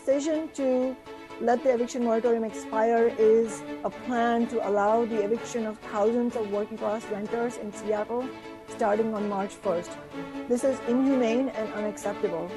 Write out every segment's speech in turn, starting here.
decision to let the eviction moratorium expire is a plan to allow the eviction of thousands of working class renters in Seattle starting on March 1st. This is inhumane and unacceptable.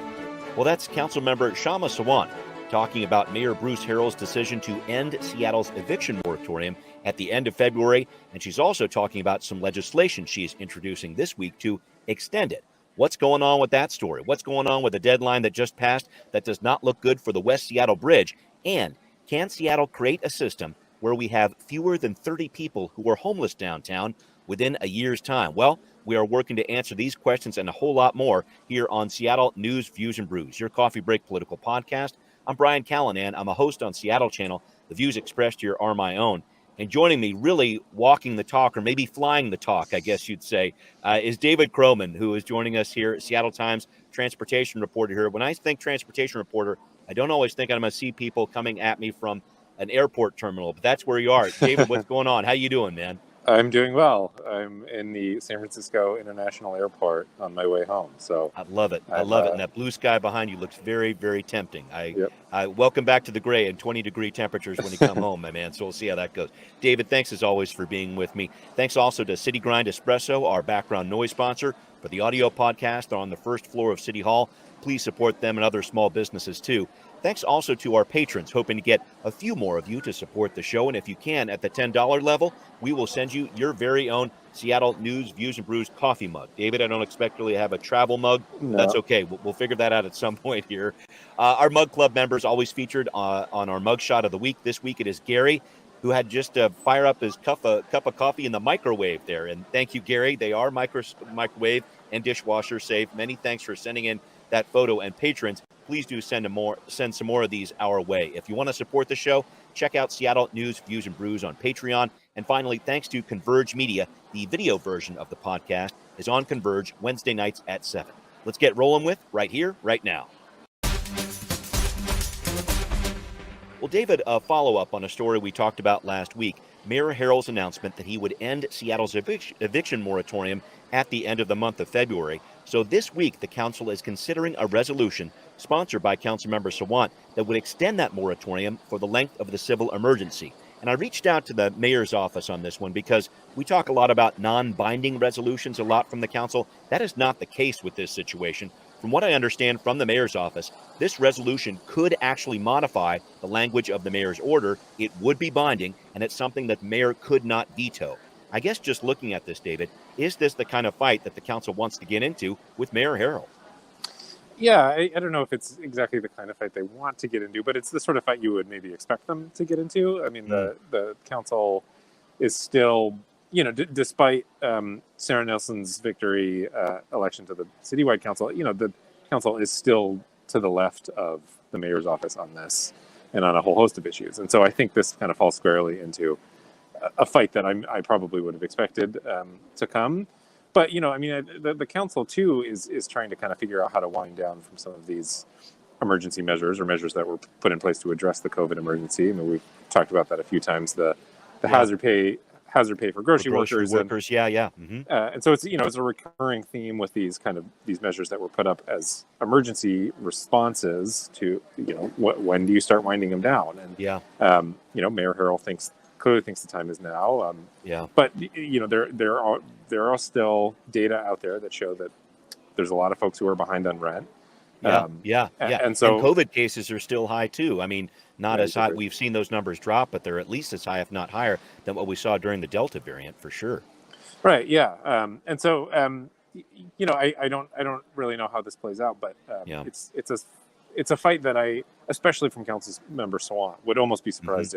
Well, that's Councilmember Shama Sawant talking about Mayor Bruce Harrell's decision to end Seattle's eviction moratorium at the end of February. And she's also talking about some legislation she's introducing this week to extend it. What's going on with that story? What's going on with the deadline that just passed that does not look good for the West Seattle Bridge? And can Seattle create a system where we have fewer than 30 people who are homeless downtown within a year's time? Well, we are working to answer these questions and a whole lot more here on Seattle News, Views, and Brews, your coffee break political podcast. I'm Brian Callanan. I'm a host on Seattle Channel. The views expressed here are my own. And joining me, really walking the talk, or maybe flying the talk, I guess you'd say, is David Croman, who is joining us here, Seattle Times transportation reporter here. When I think transportation reporter, I don't always think I'm going to see people coming at me from an airport terminal, but that's where you are. David, what's going on? How you doing, man? I'm doing well. I'm in the San Francisco International Airport on my way home. So I love it. I love it. And that blue sky behind you looks very, very tempting. Yep. I welcome back to the gray and 20-degree temperatures when you come home, my man. So we'll see how that goes. David, thanks as always for being with me. Thanks also to City Grind Espresso, our background noise sponsor for the audio podcast on the first floor of City Hall. Please support them and other small businesses too. Thanks also to our patrons, hoping to get a few more of you to support the show. And if you can, at the $10 level, we will send you your very own Seattle News, Views, and Brews coffee mug. David, I don't expect really have a travel mug. No. That's okay. We'll figure that out at some point here. Our Mug Club members always featured on our mug shot of the week. This week it is Gary, who had just fire up his cup of coffee in the microwave there. And thank you, Gary. They are microwave and dishwasher safe. Many thanks for sending in that photo. And patrons, please do send some more of these our way. If you want to support the show, check out Seattle News, Views, and Brews on Patreon. And finally, thanks to Converge Media, the video version of the podcast is on Converge Wednesday nights at 7. Let's get rolling with right here, right now. Well, David, a follow-up on a story we talked about last week, Mayor Harrell's announcement that he would end Seattle's eviction moratorium at the end of the month of February. So this week, the council is considering a resolution sponsored by Councilmember Sawant that would extend that moratorium for the length of the civil emergency. And I reached out to the mayor's office on this one because we talk a lot about non-binding resolutions a lot from the council. That is not the case with this situation. From what I understand from the mayor's office, this resolution could actually modify the language of the mayor's order. It would be binding, and it's something that the mayor could not veto. I guess just looking at this, David, is this the kind of fight that the council wants to get into with Mayor Harrell? Yeah, I don't know if it's exactly the kind of fight they want to get into, but it's the sort of fight you would maybe expect them to get into. I mean, the council is still, despite Sarah Nelson's victory election to the citywide council, the council is still to the left of the mayor's office on this and on a whole host of issues. And so I think this kind of falls squarely into a fight that I probably would have expected to come. But, the council, too, is trying to kind of figure out how to wind down from some of these emergency measures or measures that were put in place to address the COVID emergency. I mean, we've talked about that a few times, the hazard pay for grocery workers. Mm-hmm. And so it's, it's a recurring theme with these measures that were put up as emergency responses to, when do you start winding them down? And, Mayor Harrell clearly thinks the time is now. But there are still data out there that show that there's a lot of folks who are behind on rent. And COVID cases are still high too. I mean, not as high. We've seen those numbers drop, but they're at least as high, if not higher, than what we saw during the Delta variant, for sure. Right. Yeah. I don't really know how this plays out, but it's a fight that I, especially from Council Member Sawant, would almost be surprised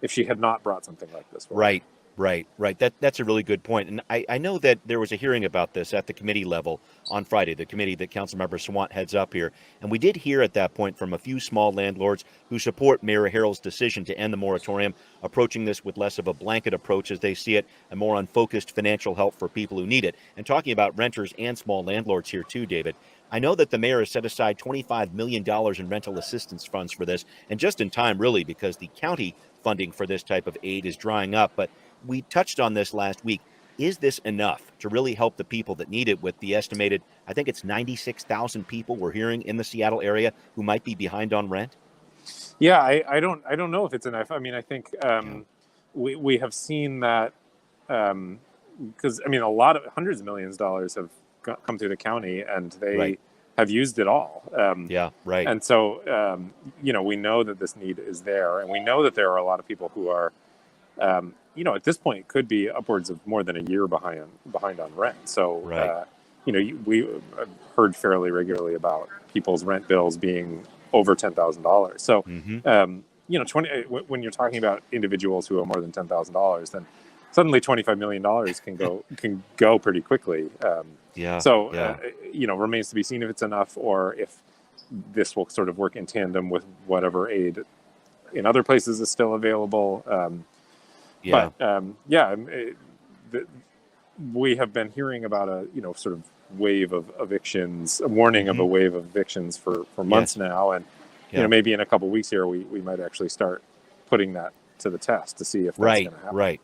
if she had not brought something like this forward. Right. That's a really good point. And I know that there was a hearing about this at the committee level on Friday, the committee that Councilmember Sawant heads up here. And we did hear at that point from a few small landlords who support Mayor Harrell's decision to end the moratorium, approaching this with less of a blanket approach as they see it, and more on focused financial help for people who need it. And talking about renters and small landlords here too, David, I know that the mayor has set aside $25 million in rental assistance funds for this, and just in time, really, because the county funding for this type of aid is drying up. But we touched on this last week. Is this enough to really help the people that need it with the estimated, I think it's 96,000 people we're hearing in the Seattle area who might be behind on rent? Yeah, I don't know if it's enough. I mean, I think we have seen that because I mean, a lot of hundreds of millions of dollars have come through the county, and they have used it all. Right. And so we know that this need is there, and we know that there are a lot of people who are at this point could be upwards of more than a year behind on rent. So we heard fairly regularly about people's rent bills being over $10,000. So, 20 when you're talking about individuals who owe more than $10,000, then suddenly $25 million can go pretty quickly. Remains to be seen if it's enough, or if this will sort of work in tandem with whatever aid in other places is still available. We have been hearing about a sort of wave of evictions, a warning of a wave of evictions for months now, and maybe in a couple of weeks here we might actually start putting that to the test to see if that's going to happen. Right.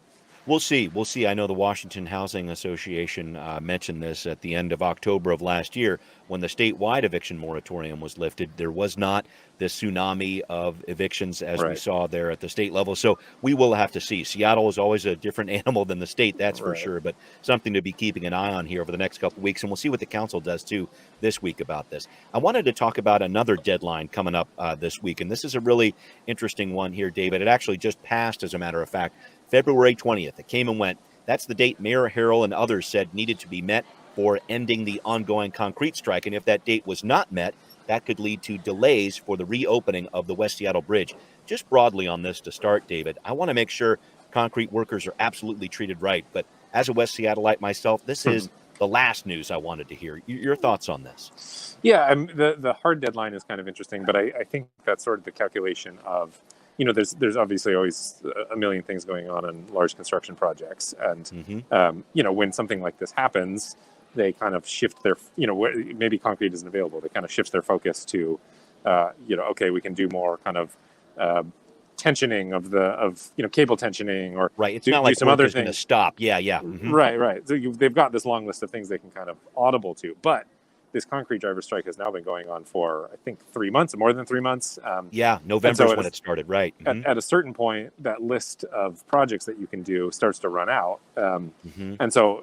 We'll see. I know the Washington Housing Association mentioned this at the end of October of last year when the statewide eviction moratorium was lifted. There was not this tsunami of evictions as we saw there at the state level. So we will have to see. Seattle is always a different animal than the state, that's for sure, but something to be keeping an eye on here over the next couple of weeks. And we'll see what the council does too this week about this. I wanted to talk about another deadline coming up this week. And this is a really interesting one here, David. It actually just passed, as a matter of fact, February 20th. It came and went. That's the date Mayor Harrell and others said needed to be met for ending the ongoing concrete strike. And if that date was not met, that could lead to delays for the reopening of the West Seattle Bridge. Just broadly on this to start, David, I want to make sure concrete workers are absolutely treated right. But as a West Seattleite myself, this is the last news I wanted to hear. Your thoughts on this? Yeah, the hard deadline is kind of interesting, but I think that's sort of the calculation of, there's obviously always a million things going on large construction projects. And, when something like this happens, they kind of shift their, maybe concrete isn't available. They kind of shift their focus to, okay, we can do more kind of tensioning of cable tensioning, or it's not like some other things going to stop. Right. So they've got this long list of things they can kind of audible to, but this concrete driver strike has now been going on for, I think, 3 months, more than 3 months. November is when it started, right. At a certain point, that list of projects that you can do starts to run out. And so,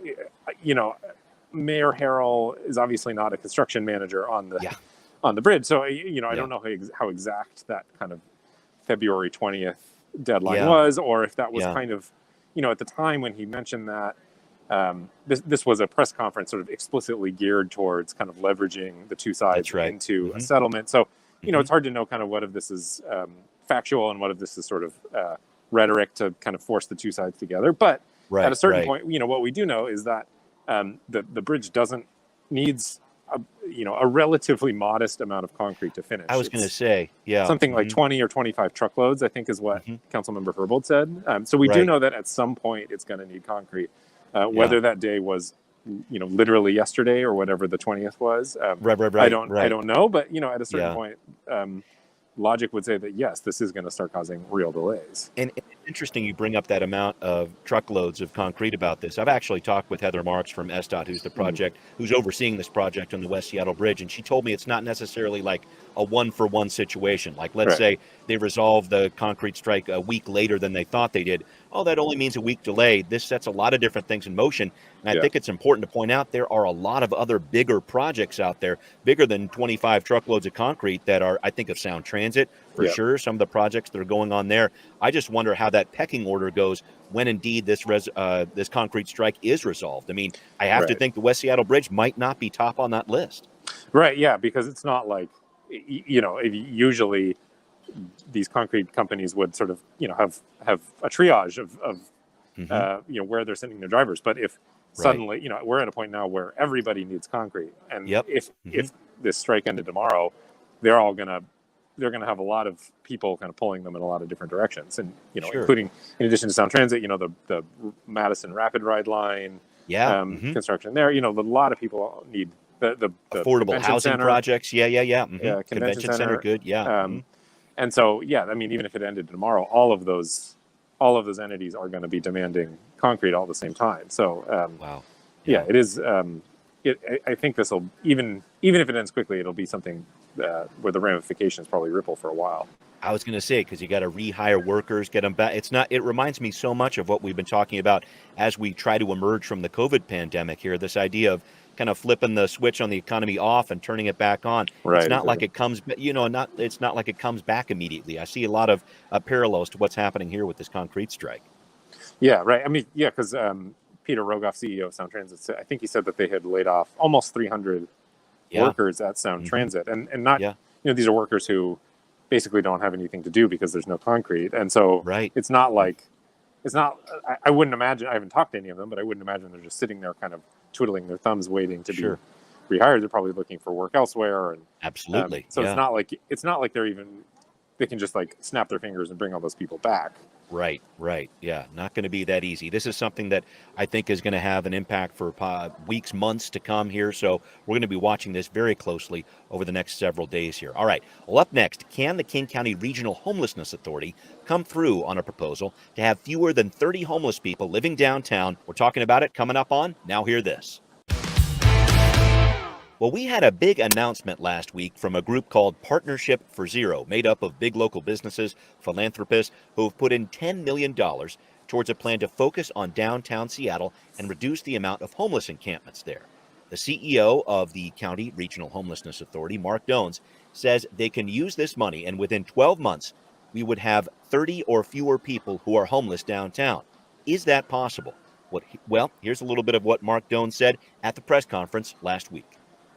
Mayor Harrell is obviously not a construction manager on the bridge. So, I don't know how exact that kind of February 20th deadline was, or if that was kind of, at the time when he mentioned that, this was a press conference sort of explicitly geared towards kind of leveraging the two sides into a settlement. So, it's hard to know kind of what of this is factual and what of this is sort of rhetoric to kind of force the two sides together. But at a certain point, what we do know is that the bridge needs a relatively modest amount of concrete to finish. I was going to say, something like 20 or 25 truckloads, I think is what Councilmember Herbold said. So we do know that at some point it's going to need concrete. Whether that day was, literally yesterday or whatever the 20th was, I don't know. But at a certain point, logic would say that yes, this is going to start causing real delays. And it's interesting you bring up that amount of truckloads of concrete about this. I've actually talked with Heather Marks from SDOT, who's overseeing this project on the West Seattle Bridge, and she told me it's not necessarily like a one-for-one situation. Like, let's say they resolve the concrete strike a week later than they thought they did. Oh, that only means a week delay. This sets a lot of different things in motion. And I think it's important to point out there are a lot of other bigger projects out there, bigger than 25 truckloads of concrete, that are, I think, of Sound Transit for sure. Some of the projects that are going on there. I just wonder how that pecking order goes when indeed this concrete strike is resolved. I mean, I have to think the West Seattle Bridge might not be top on that list. Right. Yeah, because it's not like, usually these concrete companies would sort of, have a triage of where they're sending their drivers. But if suddenly, we're at a point now where everybody needs concrete, and if this strike ended tomorrow, they're going to have a lot of people kind of pulling them in a lot of different directions, and including, in addition to Sound Transit, the Madison Rapid Ride line, construction there. A lot of people need the affordable housing center projects. Convention center, good. And so, I mean, even if it ended tomorrow, all of those entities are going to be demanding concrete all at the same time. So, it is. I think this will, even if it ends quickly, it'll be something where the ramifications probably ripple for a while. I was going to say, because you got to rehire workers, get them back. It reminds me so much of what we've been talking about as we try to emerge from the COVID pandemic here, this idea of kind of flipping the switch on the economy off and turning it back on. It's Right. not like Exactly. it comes, it's not like it comes back immediately. I see a lot of parallels to what's happening here with this concrete strike. Yeah. Right. I mean, yeah, because Peter Rogoff, CEO of Sound Transit, I think he said that they had laid off almost 300 Yeah. workers at Sound Transit, and not these are workers who basically don't have anything to do because there's no concrete, and so Right. it's not. I wouldn't imagine. I haven't talked to any of them, but I wouldn't imagine they're just sitting there, kind of twiddling their thumbs, waiting to be rehired. They're probably looking for work elsewhere, and Absolutely. so it's not like they can just like snap their fingers and bring all those people back. Right. Yeah, not going to be that easy. This is something that I think is going to have an impact for weeks, months to come here. So we're going to be watching this very closely over the next several days here. All right. Well, up next, can the King County Regional Homelessness Authority come through on a proposal to have fewer than 30 homeless people living downtown? We're talking about it coming up on Now Hear This. Well, we had a big announcement last week from a group called Partnership for Xero, made up of big local businesses, philanthropists who have put in $10 million towards a plan to focus on downtown Seattle and reduce the amount of homeless encampments there. The CEO of the County Regional Homelessness Authority, Mark Dones, says they can use this money, and within 12 months, we would have 30 or fewer people who are homeless downtown. Is that possible? Well, here's a little bit of what Mark Dones said at the press conference last week.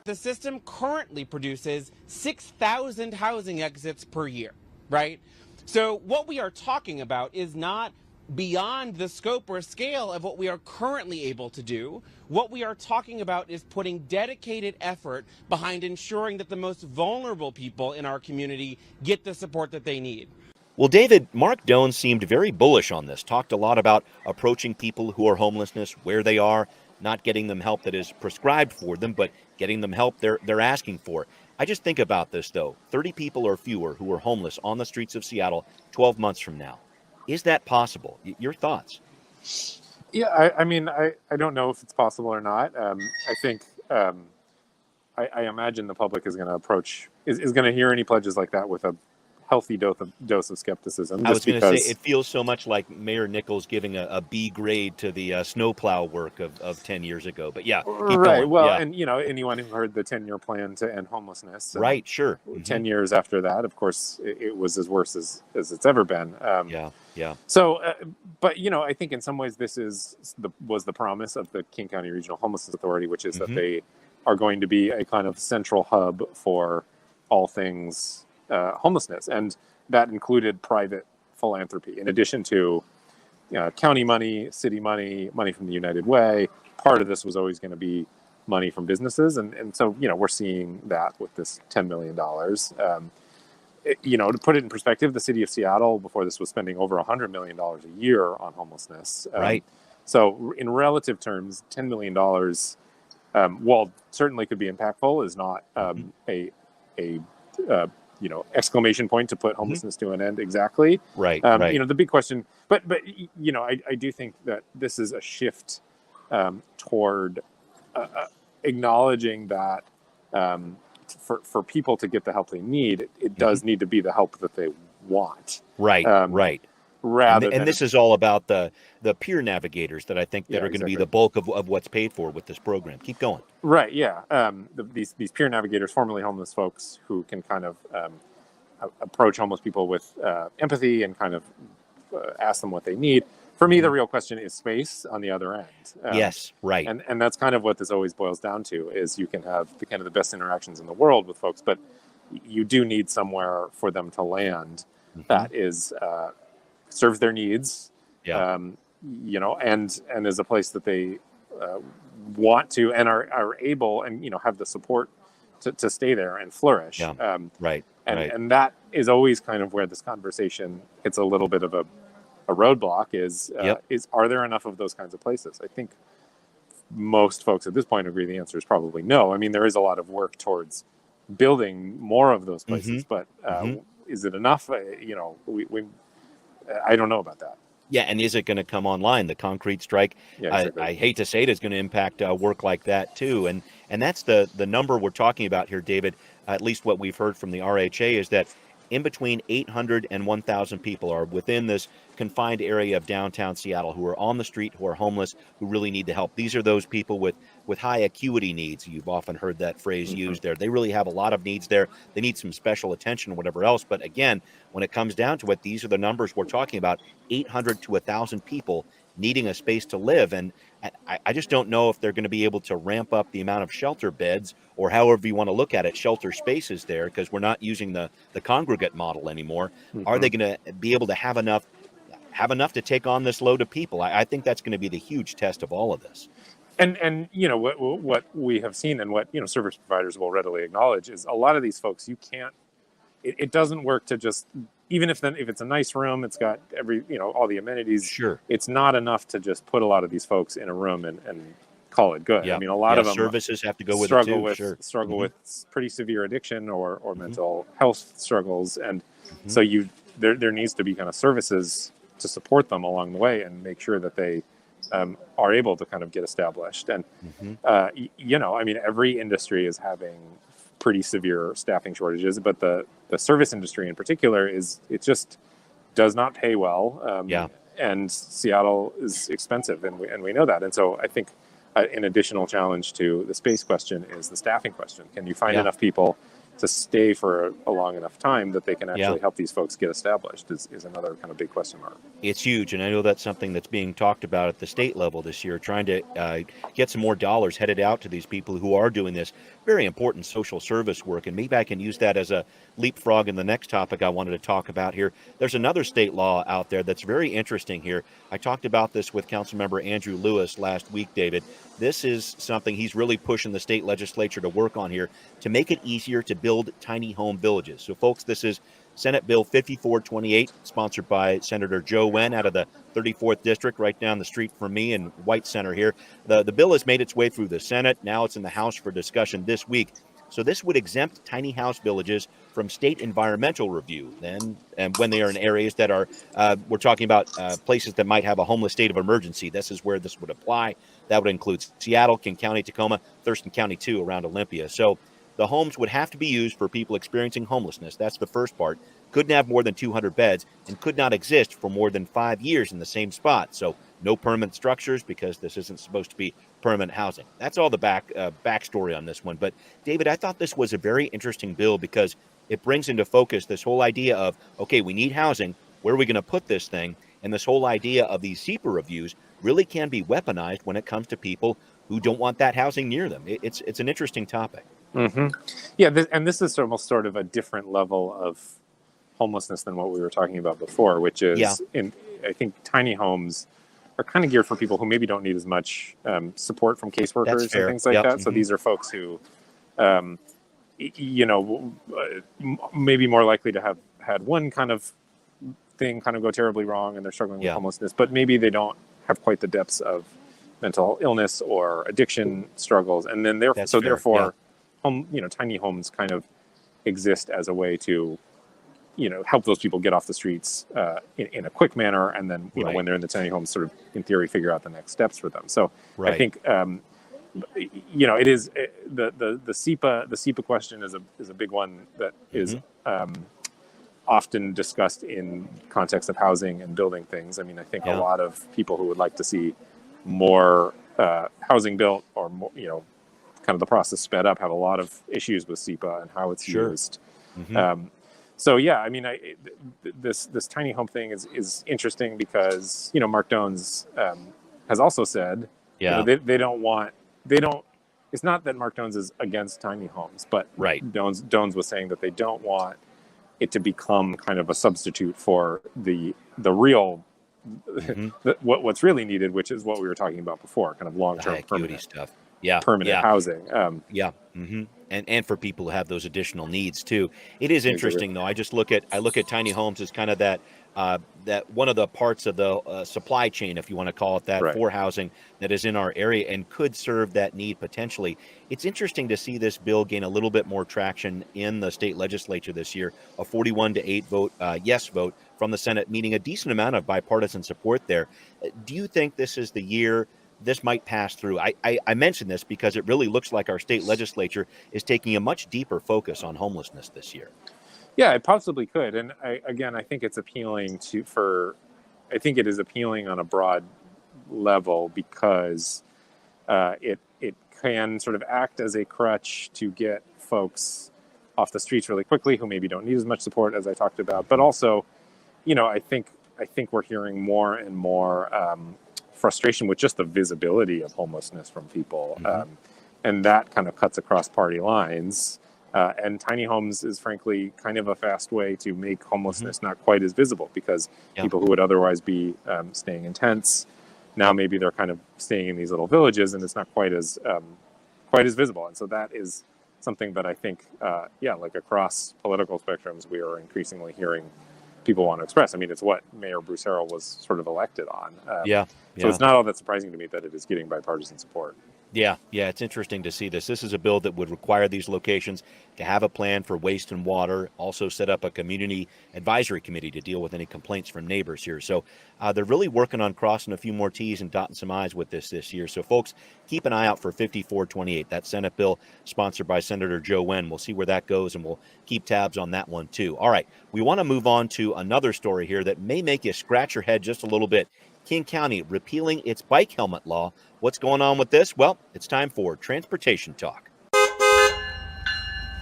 The system currently produces 6,000 housing exits per year, right? So what we are talking about is not beyond the scope or scale of what we are currently able to do. What we are talking about is putting dedicated effort behind ensuring that the most vulnerable people in our community get the support that they need. Well, David, Mark Dones seemed very bullish on this, talked a lot about approaching people who are homelessness, where they are, not getting them help that is prescribed for them, but getting them help they're asking for. I just think about this, though. 30 people or fewer who are homeless on the streets of Seattle 12 months from now. Is that possible? Your thoughts? Yeah, I mean, I don't know if it's possible or not. I think I imagine the public is going to is going to hear any pledges like that with a healthy dose of skepticism. I was going to say, it feels so much like Mayor Nichols giving a B grade to the snowplow work of 10 years ago. But yeah, keep right. going. Well, yeah. And anyone who heard the 10-year plan to end homelessness, right? Sure. 10 years after that, of course, it was as worse as it's ever been. Yeah. So, but I think in some ways this was the promise of the King County Regional Homelessness Authority, which is that they are going to be a kind of central hub for all things homelessness, and that included private philanthropy in addition to county money, city money, money from the United Way. Part of this was always going to be money from businesses, and so we're seeing that with this $10 million. To put it in perspective, the city of Seattle before this was spending over $100 million a year on homelessness. Right. So in relative terms, $10 million, while certainly could be impactful, is not a exclamation point to put homelessness to an end exactly. Right. The big question, but I do think that this is a shift toward acknowledging that for people to get the help they need, it does need to be the help that they want. Right. Rather and this is all about the peer navigators that I think that are going to be the bulk of what's paid for with this program. Keep going. Right. Yeah. These peer navigators, formerly homeless folks, who can kind of approach homeless people with empathy and kind of ask them what they need. For me, the real question is space on the other end. Yes. Right. And that's kind of what this always boils down to: is you can have the best interactions in the world with folks, but you do need somewhere for them to land that is serves their needs. Yeah. And is a place that they want to and are able and have the support to stay there and flourish. Yeah. Right. And that is always kind of where this conversation hits a little bit of a roadblock. Is are there enough of those kinds of places? I think most folks at this point agree the answer is probably no. I mean, there is a lot of work towards building more of those places, but is it enough? I don't know about that. Yeah, and is it going to come online? The concrete strike, exactly. I hate to say it, is going to impact work like that too. And that's the number we're talking about here, David. At least what we've heard from the RHA is that in between 800 and 1,000 people are within this confined area of downtown Seattle who are on the street, who are homeless, who really need the help. These are those people with high acuity needs. You've often heard that phrase used there. They really have a lot of needs there. They need some special attention, whatever else. But again, when it comes down to it, these are the numbers we're talking about, 800 to 1,000 people needing a space to live. And I just don't know if they're going to be able to ramp up the amount of shelter beds, or however you want to look at it, shelter spaces there, because we're not using the congregate model anymore. Are they going to be able to have enough to take on this load of people? I think that's going to be the huge test of all of this. And you know what we have seen, and what service providers will readily acknowledge, is a lot of these folks, you can't. It doesn't work to just, even if it's a nice room, it's got all the amenities. Sure, it's not enough to just put a lot of these folks in a room and call it good. Yeah. I mean, a lot of them services have to go with it too. Struggle with pretty severe addiction or mental health struggles, and so there needs to be kind of services to support them along the way and make sure that they are able to kind of get established. And I mean, every industry is having pretty severe staffing shortages, but the service industry in particular it just does not pay well. And Seattle is expensive, and we know that. And so I think an additional challenge to the space question is the staffing question. Can you find enough people to stay for a long enough time that they can actually help these folks get established is another kind of big question mark. It's huge, and I know that's something that's being talked about at the state level this year, trying to get some more dollars headed out to these people who are doing this very important social service work. And maybe I can use that as a leapfrog in the next topic I wanted to talk about here. There's another state law out there that's very interesting here. I talked about this with Councilmember Andrew Lewis last week, David. This is something he's really pushing the state legislature to work on here to make it easier to build tiny home villages. So, folks, this is Senate Bill 5428, sponsored by Senator Joe Wen out of the 34th District, right down the street from me in White Center here. The bill has made its way through the Senate. Now it's in the House for discussion this week. So this would exempt tiny house villages from state environmental review. And when they are in areas that are, we're talking about places that might have a homeless state of emergency. This is where this would apply. That would include Seattle, King County, Tacoma, Thurston County too, around Olympia. So the homes would have to be used for people experiencing homelessness. That's the first part. Couldn't have more than 200 beds and could not exist for more than 5 years in the same spot. So no permanent structures, because this isn't supposed to be permanent housing. That's all the backstory on this one. But David, I thought this was a very interesting bill because it brings into focus this whole idea of, okay, we need housing. Where are we going to put this thing? And this whole idea of these SEPA reviews really can be weaponized when it comes to people who don't want that housing near them. It's an interesting topic. Yeah, and this is almost sort of a different level of homelessness than what we were talking about before, which is, I think tiny homes are kind of geared for people who maybe don't need as much support from caseworkers and things like that. So these are folks who, maybe more likely to have had one kind of thing kind of go terribly wrong, and they're struggling with homelessness, but maybe they don't have quite the depths of mental illness or addiction struggles, and then therefore, tiny homes kind of exist as a way to, help those people get off the streets in a quick manner, and then when they're in the tiny homes, sort of in theory figure out the next steps for them. So I think it is the SEPA question is a big one that is often discussed in context of housing and building things. I mean, I think a lot of people who would like to see more housing built, or more, kind of the process sped up, have a lot of issues with SEPA and how it's used. So yeah, I mean, this tiny home thing is interesting because Mark Dones has also said they don't. It's not that Mark Dones is against tiny homes, but Dones was saying that they don't want it to become kind of a substitute for the real what's really needed, which is what we were talking about before, kind of long-term permanent stuff. Permanent housing. And for people who have those additional needs too. It is interesting though. I look at tiny homes as kind of that one of the parts of the supply chain, if you want to call it that, for housing that is in our area and could serve that need potentially. It's interesting to see this bill gain a little bit more traction in the state legislature this year. A 41-8 vote, yes vote from the Senate, meaning a decent amount of bipartisan support there. Do you think this is the year this might pass through? I mention this because it really looks like our state legislature is taking a much deeper focus on homelessness this year. Yeah, it possibly could. And I think it's appealing I think it is appealing on a broad level because it can sort of act as a crutch to get folks off the streets really quickly who maybe don't need as much support as I talked about. But also, I think we're hearing more and more frustration with just the visibility of homelessness from people, and that kind of cuts across party lines. And tiny homes is frankly kind of a fast way to make homelessness not quite as visible because people who would otherwise be staying in tents, now maybe they're kind of staying in these little villages, and it's not quite as visible. And so that is something that I think, like across political spectrums, we are increasingly hearing people want to express. I mean, it's what Mayor Bruce Harrell was sort of elected on. So it's not all that surprising to me that it is getting bipartisan support. Yeah, it's interesting to see this. This is a bill that would require these locations to have a plan for waste and water, also set up a community advisory committee to deal with any complaints from neighbors here. So they're really working on crossing a few more T's and dotting some I's with this year. So folks, keep an eye out for 5428, that Senate bill sponsored by Senator Joe Wen. We'll see where that goes, and we'll keep tabs on that one too. All right, we want to move on to another story here that may make you scratch your head just a little bit. King County repealing its bike helmet law. What's going on with this? Well, it's time for Transportation Talk.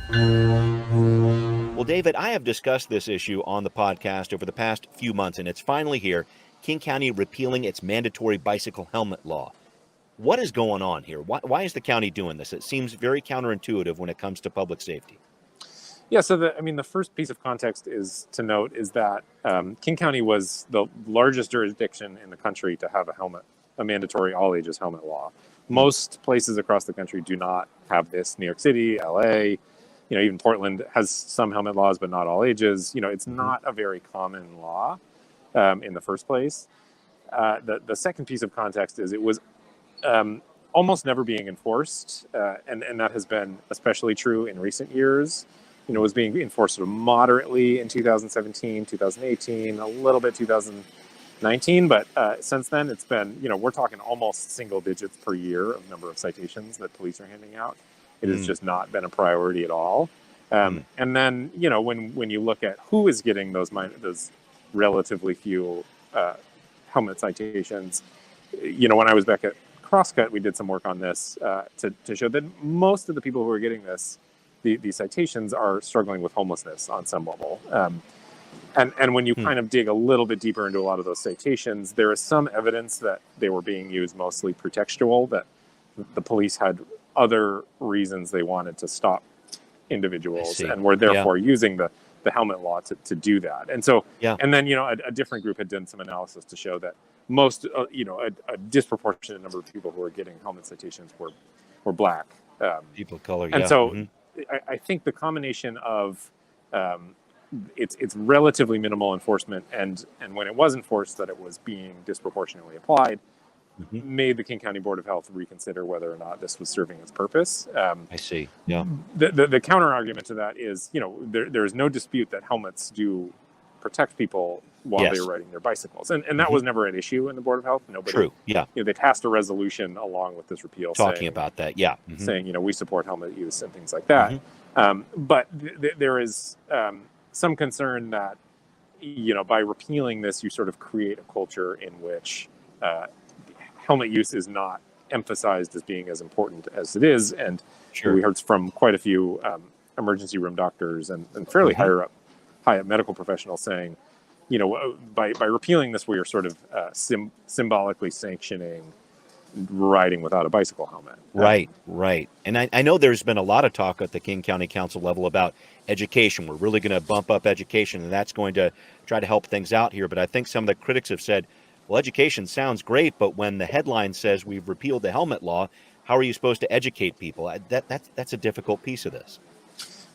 Well, David, I have discussed this issue on the podcast over the past few months, and it's finally here. King County repealing its mandatory bicycle helmet law. What is going on here? Why is the county doing this? It seems very counterintuitive when it comes to public safety. Yeah, so the first piece of context is to note is that King County was the largest jurisdiction in the country to have a mandatory all ages helmet law. Most places across the country do not have this. New York City, LA, even Portland has some helmet laws, but not all ages. It's not a very common law in the first place. The second piece of context is it was almost never being enforced, and that has been especially true in recent years. It was being enforced sort of moderately in 2017, 2018, a little bit 2019, but since then it's been, we're talking almost single digits per year of number of citations that police are handing out. It has just not been a priority at all. And then, when you look at who is getting those relatively few helmet citations, when I was back at Crosscut, we did some work on this to show that most of the people who are getting these citations are struggling with homelessness on some level. And when you kind of dig a little bit deeper into a lot of those citations, there is some evidence that they were being used mostly pretextual, that the police had other reasons they wanted to stop individuals and were therefore using the helmet law to do that. And so, and then, a different group had done some analysis to show that most, a disproportionate number of people who were getting helmet citations were Black. People of color, and so I think the combination of it's relatively minimal enforcement and when it was enforced that it was being disproportionately applied made the King County Board of Health reconsider whether or not this was serving its purpose. I see. Yeah. The counter argument to that is, there is no dispute that helmets do protect people while they're riding their bicycles. And that was never an issue in the Board of Health. Nobody. True. Yeah. They passed a resolution along with this repeal talking about that. Yeah. Saying, we support helmet use and things like that. But there is some concern that, by repealing this, you sort of create a culture in which helmet use is not emphasized as being as important as it is. And we heard from quite a few emergency room doctors and fairly high up medical professionals saying, by repealing this, we are sort of symbolically sanctioning riding without a bicycle helmet. Right. And I know there's been a lot of talk at the King County Council level about education. We're really going to bump up education, and that's going to try to help things out here. But I think some of the critics have said, well, education sounds great, but when the headline says we've repealed the helmet law, how are you supposed to educate people? That's a difficult piece of this.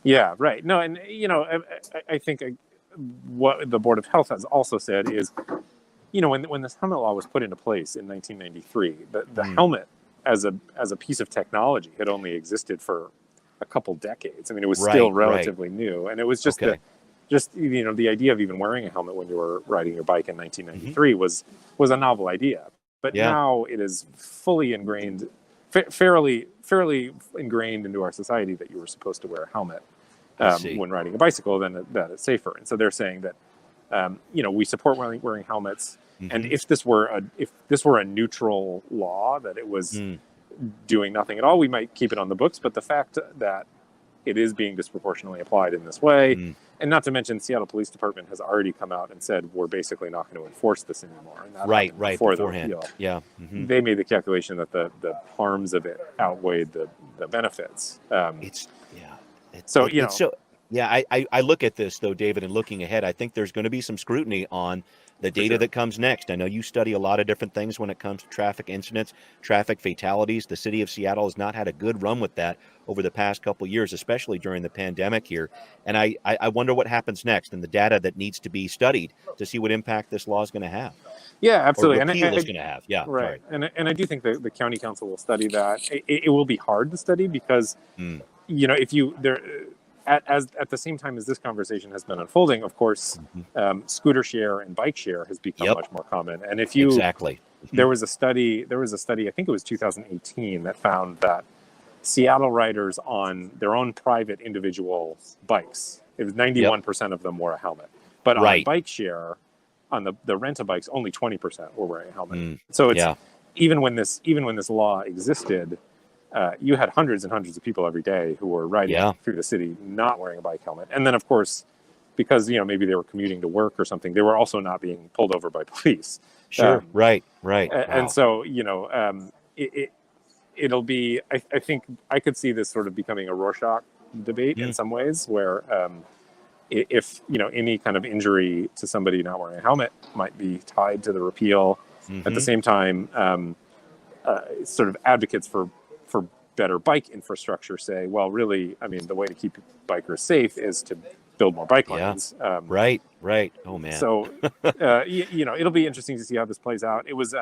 Yeah, right. No, and, I think what the Board of Health has also said is, when this helmet law was put into place in 1993, the helmet as a piece of technology had only existed for a couple decades. I mean, it was still relatively new, and it was just the idea of even wearing a helmet when you were riding your bike in 1993 was a novel idea. But now it is fully ingrained, fairly ingrained into our society that you were supposed to wear a helmet when riding a bicycle, then that it's safer. And so they're saying that, we support wearing helmets. Mm-hmm. And if this were a neutral law, that it was doing nothing at all, we might keep it on the books. But the fact that it is being disproportionately applied in this way, and not to mention Seattle Police Department has already come out and said we're basically not going to enforce this anymore. And that right, beforehand. Yeah. Mm-hmm. They made the calculation that the harms of it outweighed the benefits. I look at this though, David, and looking ahead, I think there's going to be some scrutiny on the data that comes next. I know you study a lot of different things when it comes to traffic incidents, traffic fatalities. The city of Seattle has not had a good run with that over the past couple of years, especially during the pandemic here. And I wonder what happens next and the data that needs to be studied to see what impact this law is going to have. Yeah, absolutely. Or repeal is going to have. Yeah, right. And I do think the county council will study that. It will be hard to study because, if you at the same time as this conversation has been unfolding, of course, scooter share and bike share has become much more common. And if you there was a study, I think it was 2018, that found that Seattle riders on their own private individual bikes, it was 91% of them wore a helmet. But on bike share, on the rent-a-bikes, only 20% were wearing a helmet. So it's even when this law existed, you had hundreds and hundreds of people every day who were riding through the city not wearing a bike helmet. And then, of course, because maybe they were commuting to work or something, they were also not being pulled over by police. Sure, right. And so, it'll be. I think I could see this sort of becoming a Rorschach debate in some ways, where if any kind of injury to somebody not wearing a helmet might be tied to the repeal. At the same time, sort of advocates for better bike infrastructure say, well, really, I mean, the way to keep bikers safe is to build more bike lanes. Right. Oh man. So, it'll be interesting to see how this plays out. It was,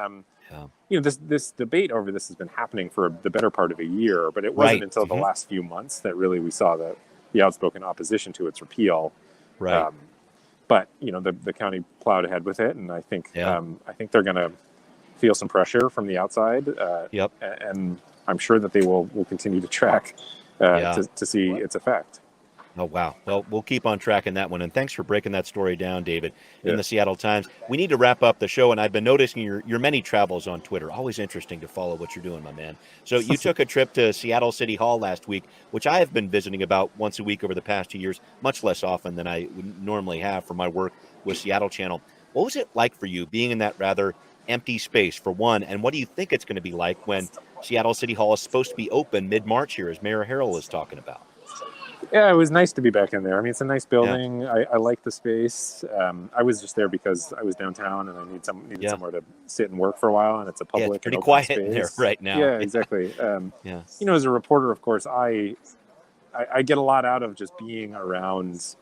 this debate over this has been happening for the better part of a year, but it wasn't until the last few months that really we saw the outspoken opposition to its repeal. Right. But the county plowed ahead with it, and I think they're going to feel some pressure from the outside. And I'm sure that they will continue to track to see its effect. Oh, wow. Well, we'll keep on tracking that one. And thanks for breaking that story down, David, in the Seattle Times. We need to wrap up the show, and I've been noticing your many travels on Twitter. Always interesting to follow what you're doing, my man. So you took a trip to Seattle City Hall last week, which I have been visiting about once a week over the past 2 years, much less often than I would normally have for my work with Seattle Channel. What was it like for you being in that rather empty space, for one, and what do you think it's going to be like when Seattle City Hall is supposed to be open mid-March here, as Mayor Harrell is talking about? Yeah, it was nice to be back in there. I mean, it's a nice building. I like the space. I was just there because I was downtown and I needed somewhere to sit and work for a while, and it's a public it's pretty and open quiet space in there right now. Yeah, exactly. As a reporter, of course, I get a lot out of just being around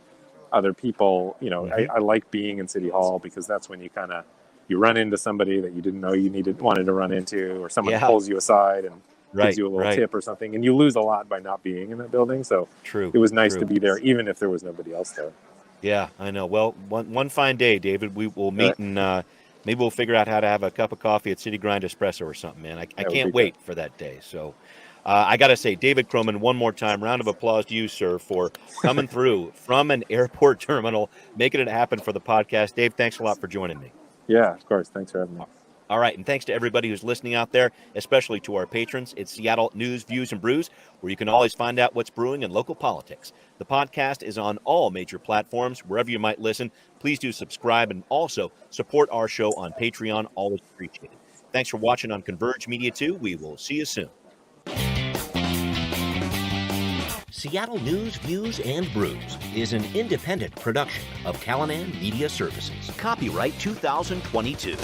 other people. I like being in City Hall because that's when you run into somebody that you didn't know you wanted to run into, or someone pulls you aside and gives you a little tip or something, and you lose a lot by not being in that building. So it was nice to be there, even if there was nobody else there. Yeah, I know. Well, one fine day, David, we will meet and maybe we'll figure out how to have a cup of coffee at City Grind Espresso or something, man. I can't wait for that day. So I got to say, David Croman, one more time, round of applause to you, sir, for coming through from an airport terminal, making it happen for the podcast. Dave, thanks a lot for joining me. Yeah, of course. Thanks for having me. All right, and thanks to everybody who's listening out there, especially to our patrons. It's Seattle News, Views, and Brews, where you can always find out what's brewing in local politics. The podcast is on all major platforms, wherever you might listen. Please do subscribe and also support our show on Patreon. Always appreciated. Thanks for watching on Converge Media 2. We will see you soon. Seattle News, Views, and Brews is an independent production of Callanan Media Services. Copyright 2022.